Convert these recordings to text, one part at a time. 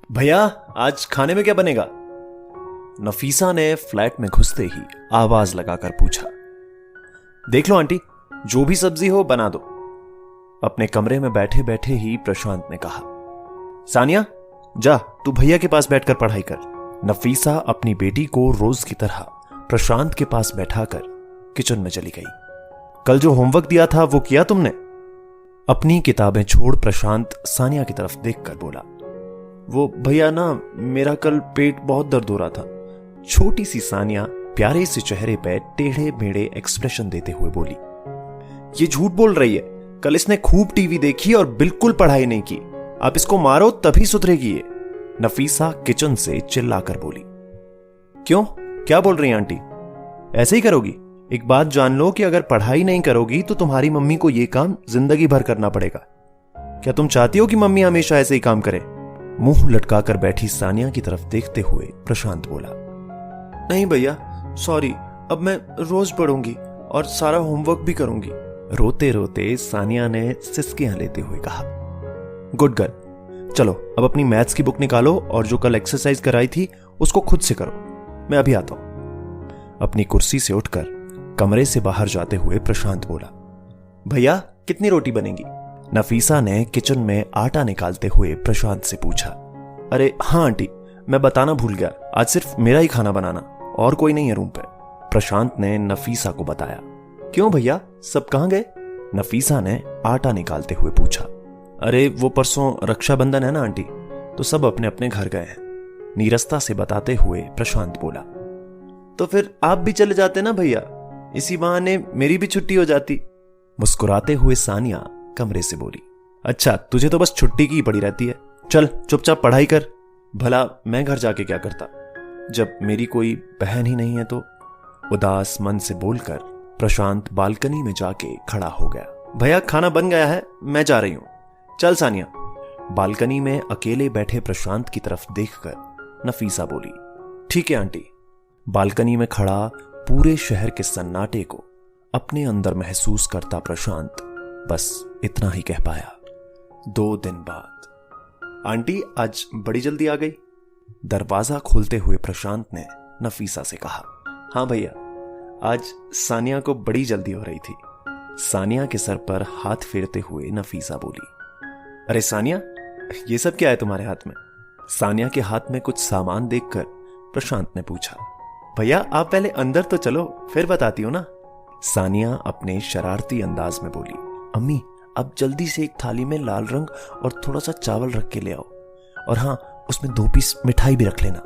भैया, आज खाने में क्या बनेगा? नफीसा ने फ्लैट में घुसते ही आवाज लगाकर पूछा। देख लो आंटी, जो भी सब्जी हो बना दो, अपने कमरे में बैठे बैठे ही प्रशांत ने कहा। सानिया, जा तू भैया के पास बैठकर पढ़ाई कर। नफीसा अपनी बेटी को रोज की तरह प्रशांत के पास बैठाकर किचन में चली गई। कल जो होमवर्क दिया था वो किया तुमने? अपनी किताबें छोड़ प्रशांत सानिया की तरफ देखकर बोला। वो भैया ना, मेरा कल पेट बहुत दर्द हो रहा था। छोटी सी सानिया प्यारे से चेहरे पे टेढ़े मेढ़े एक्सप्रेशन देते हुए बोली। ये झूठ बोल रही है, कल इसने खूब टीवी देखी और बिल्कुल पढ़ाई नहीं की। आप इसको मारो तभी सुधरेगी ये। नफीसा किचन से चिल्लाकर बोली। क्यों, क्या बोल रही हैं आंटी? ऐसे ही करोगी? एक बात जान लो कि अगर पढ़ाई नहीं करोगी तो तुम्हारी मम्मी को यह काम जिंदगी भर करना पड़ेगा। क्या तुम चाहती हो कि मम्मी हमेशा ऐसे ही काम करे? मुंह लटकाकर बैठी सानिया की तरफ देखते हुए प्रशांत बोला। नहीं भैया, सॉरी, अब मैं रोज पढ़ूंगी और सारा होमवर्क भी करूंगी। रोते रोते सानिया ने सिसकियां लेते हुए कहा। गुड गर्ल, चलो अब अपनी मैथ्स की बुक निकालो और जो कल एक्सरसाइज कराई थी उसको खुद से करो। मैं अभी आता हूं। अपनी कुर्सी से उठकर कमरे से बाहर जाते हुए प्रशांत बोला। भैया, कितनी रोटी बनेगी? नफीसा ने किचन में आटा निकालते हुए प्रशांत से पूछा। अरे हाँ आंटी, मैं बताना भूल गया, आज सिर्फ मेरा ही खाना बनाना, और कोई नहीं है रूम पे। प्रशांत ने नफीसा को बताया। क्यों भैया, सब कहां गए? नफीसा ने आटा निकालते हुए पूछा। अरे वो परसों रक्षाबंधन है ना आंटी, तो सब अपने अपने घर गए हैं, नीरसता से बताते हुए प्रशांत बोला। तो फिर आप भी चले जाते ना भैया, इसी बहाने मेरी भी छुट्टी हो जाती। मुस्कुराते हुए सानिया कमरे से बोली। अच्छा, तुझे तो बस छुट्टी की ही पड़ी रहती है। चल चुपचाप पढ़ाई कर। भला मैं घर जाके क्या करता जब मेरी कोई बहन ही नहीं है तो? उदास मन से बोलकर प्रशांत बालकनी में जाके खड़ा हो गया। भैया, खाना बन गया है, मैं जा रही हूं। चल सानिया। बालकनी में अकेले बैठे प्रशांत की तरफ देखकर नफीसा बोली। ठीक है आंटी। बालकनी में खड़ा पूरे शहर के सन्नाटे को अपने अंदर महसूस करता प्रशांत बस इतना ही कह पाया। 2 दिन बाद। आंटी, आज बड़ी जल्दी आ गई। दरवाजा खोलते हुए प्रशांत ने नफीसा से कहा। हाँ भैया, आज सानिया को बड़ी जल्दी हो रही थी। सानिया के सर पर हाथ फेरते हुए नफीसा बोली। अरे सानिया, ये सब क्या है तुम्हारे हाथ में? सानिया के हाथ में कुछ सामान देखकर प्रशांत ने पूछा। भैया, आप पहले अंदर तो चलो, फिर बताती हूं ना। सानिया अपने शरारती अंदाज में बोली। अम्मी, अब जल्दी से एक थाली में लाल रंग और थोड़ा सा चावल रख के ले आओ, और हाँ, उसमें 2 पीस मिठाई भी रख लेना।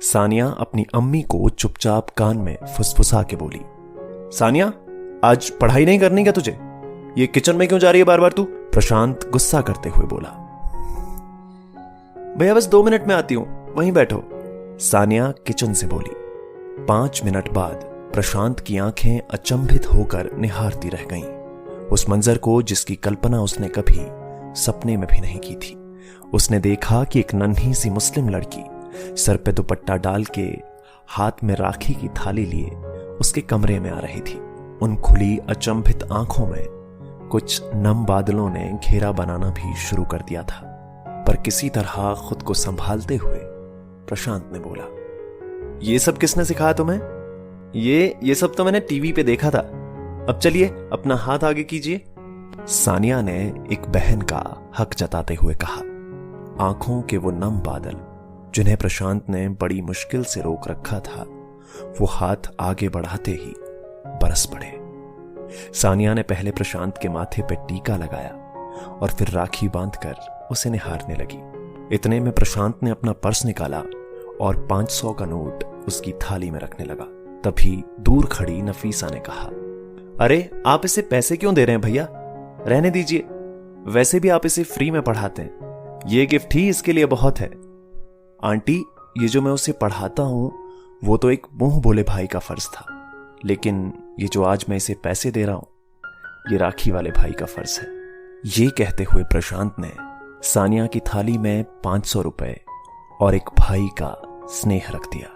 सानिया अपनी अम्मी को चुपचाप कान में फुसफुसा के बोली। सानिया, आज पढ़ाई नहीं करनी क्या तुझे? ये किचन में क्यों जा रही है बार बार तू? प्रशांत गुस्सा करते हुए बोला। भैया, बस 2 मिनट में आती हूं, वहीं बैठो। सानिया किचन से बोली। 5 मिनट बाद प्रशांत की आंखें अचंभित होकर निहारती रह गईं, उस मंजर को जिसकी कल्पना उसने कभी सपने में भी नहीं की थी। उसने देखा कि एक नन्ही सी मुस्लिम लड़की सर पे दुपट्टा डाल के हाथ में राखी की थाली लिए उसके कमरे में आ रही थी। उन खुली अचंभित आंखों में कुछ नम बादलों ने घेरा बनाना भी शुरू कर दिया था, पर किसी तरह खुद को संभालते हुए प्रशांत ने बोला। ये सब किसने सिखाया तुम्हें? ये सब तो मैंने टीवी पे देखा था। अब चलिए अपना हाथ आगे कीजिए। सानिया ने एक बहन का हक जताते हुए कहा। आंखों के वो नम बादल जिन्हें प्रशांत ने बड़ी मुश्किल से रोक रखा था, वो हाथ आगे बढ़ाते ही बरस पड़े। सानिया ने पहले प्रशांत के माथे पर टीका लगाया और फिर राखी बांधकर उसे निहारने लगी। इतने में प्रशांत ने अपना पर्स निकाला और 500 का नोट उसकी थाली में रखने लगा। तभी दूर खड़ी नफीसा ने कहा। अरे, आप इसे पैसे क्यों दे रहे हैं भैया? रहने दीजिए, वैसे भी आप इसे फ्री में पढ़ाते हैं, ये गिफ्ट ही इसके लिए बहुत है। आंटी, ये जो मैं उसे पढ़ाता हूं वो तो एक मुंह बोले भाई का फर्ज था, लेकिन ये जो आज मैं इसे पैसे दे रहा हूं ये राखी वाले भाई का फर्ज है। ये कहते हुए प्रशांत ने सानिया की थाली में 500 रुपए और एक भाई का स्नेह रख दिया।